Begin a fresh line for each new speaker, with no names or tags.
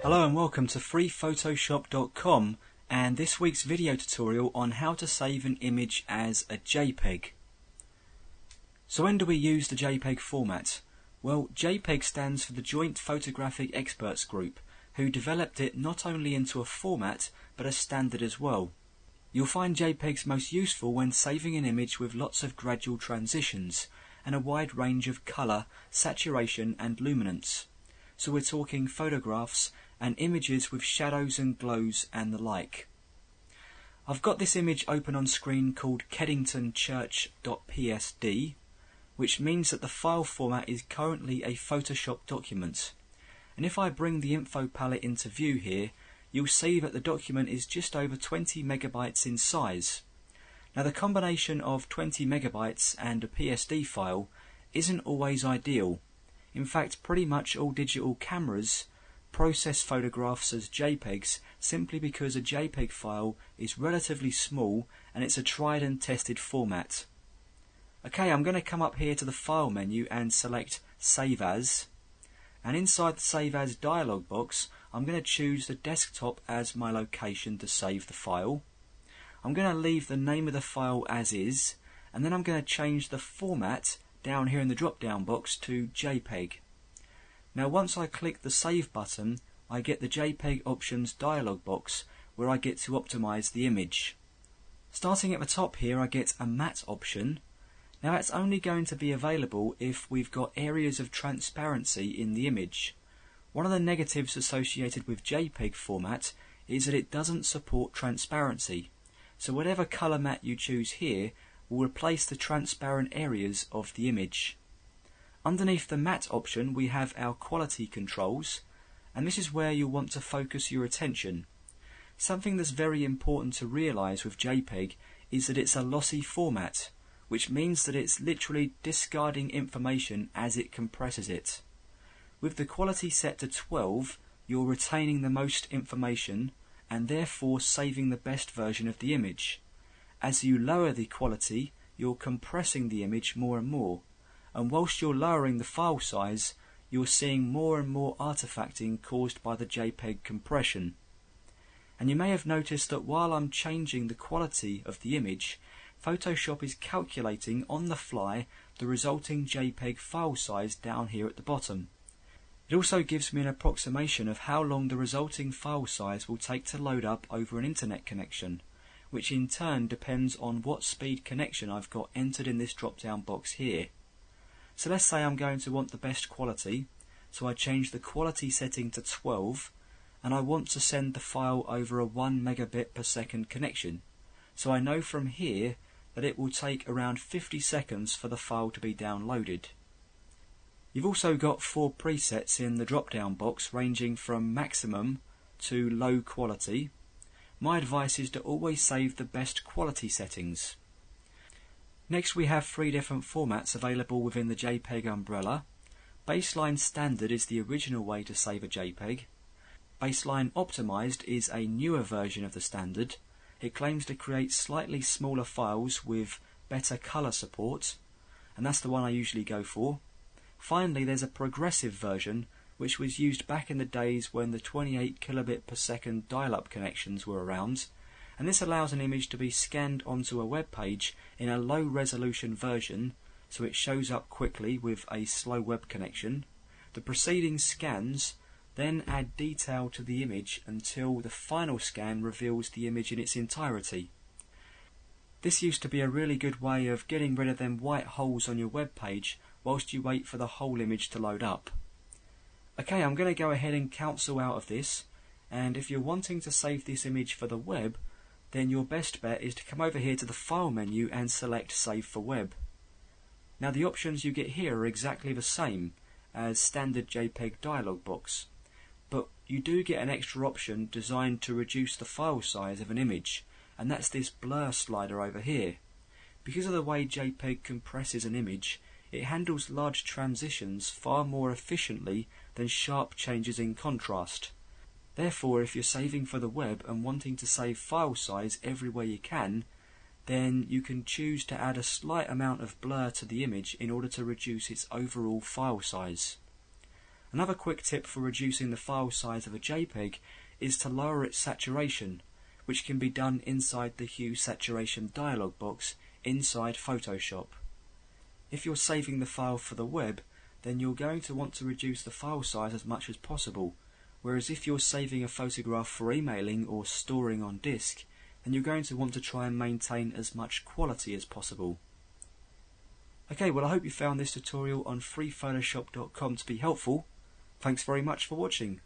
Hello and welcome to freephotoshop.com and this week's video tutorial on how to save an image as a JPEG. So when do we use the JPEG format? Well, JPEG stands for the Joint Photographic Experts Group, who developed it not only into a format but a standard as well. You'll find JPEGs most useful when saving an image with lots of gradual transitions and a wide range of colour, saturation and luminance. So we're talking photographs and images with shadows and glows and the like. I've got this image open on screen called KeddingtonChurch.psd, which means that the file format is currently a Photoshop document. And if I bring the info palette into view here, you'll see that the document is just over 20 megabytes in size. Now the combination of 20 megabytes and a PSD file isn't always ideal. In fact, pretty much all digital cameras process photographs as JPEGs simply because a JPEG file is relatively small and it's a tried and tested format. Okay, I'm going to come up here to the File menu and select Save As. And inside the Save As dialog box, I'm going to choose the desktop as my location to save the file. I'm going to leave the name of the file as is, and then I'm going to change the format down here in the drop down box to JPEG. Now once I click the Save button, I get the Jpeg Options dialog box where I get to optimize the image. Starting at the top here, I get a matte option. Now that's only going to be available if we've got areas of transparency in the image. One of the negatives associated with JPEG format is that it doesn't support transparency. So whatever color matte you choose here will replace the transparent areas of the image. Underneath the matte option we have our quality controls, and this is where you'll want to focus your attention. Something that's very important to realize with JPEG is that it's a lossy format, which means that it's literally discarding information as it compresses it. With the quality set to 12, you're retaining the most information and therefore saving the best version of the image. As you lower the quality, you're compressing the image more and more, and whilst you're lowering the file size, you're seeing more and more artifacting caused by the JPEG compression. And you may have noticed that while I'm changing the quality of the image, Photoshop is calculating on the fly the resulting JPEG file size down here at the bottom. It also gives me an approximation of how long the resulting file size will take to load up over an internet connection, which in turn depends on what speed connection I've got entered in this drop down box here. So let's say I'm going to want the best quality, so I change the quality setting to 12, and I want to send the file over a 1 megabit per second connection. So I know from here that it will take around 50 seconds for the file to be downloaded. You've also got 4 presets in the drop down box ranging from maximum to low quality. My advice is to always save the best quality settings. Next we have 3 different formats available within the JPEG umbrella. Baseline Standard is the original way to save a JPEG. Baseline Optimized is a newer version of the standard. It claims to create slightly smaller files with better color support, and that's the one I usually go for. Finally, there's a progressive version which was used back in the days when the 28 kilobit per second dial-up connections were around, and this allows an image to be scanned onto a web page in a low resolution version so it shows up quickly with a slow web connection. The preceding scans then add detail to the image until the final scan reveals the image in its entirety. This used to be a really good way of getting rid of them white holes on your web page whilst you wait for the whole image to load up. Okay, I'm going to go ahead and cancel out of this, and if you're wanting to save this image for the web, then your best bet is to come over here to the File menu and select Save for Web. Now the options you get here are exactly the same as standard JPEG dialog box, but you do get an extra option designed to reduce the file size of an image, and that's this blur slider over here. Because of the way JPEG compresses an image, it handles large transitions far more efficiently than sharp changes in contrast. Therefore, if you're saving for the web and wanting to save file size everywhere you can, then you can choose to add a slight amount of blur to the image in order to reduce its overall file size. Another quick tip for reducing the file size of a JPEG is to lower its saturation, which can be done inside the hue saturation dialog box inside Photoshop. If you're saving the file for the web, then you're going to want to reduce the file size as much as possible, whereas if you're saving a photograph for emailing or storing on disk, then you're going to want to try and maintain as much quality as possible. Okay, well I hope you found this tutorial on freephotoshop.com to be helpful. Thanks very much for watching.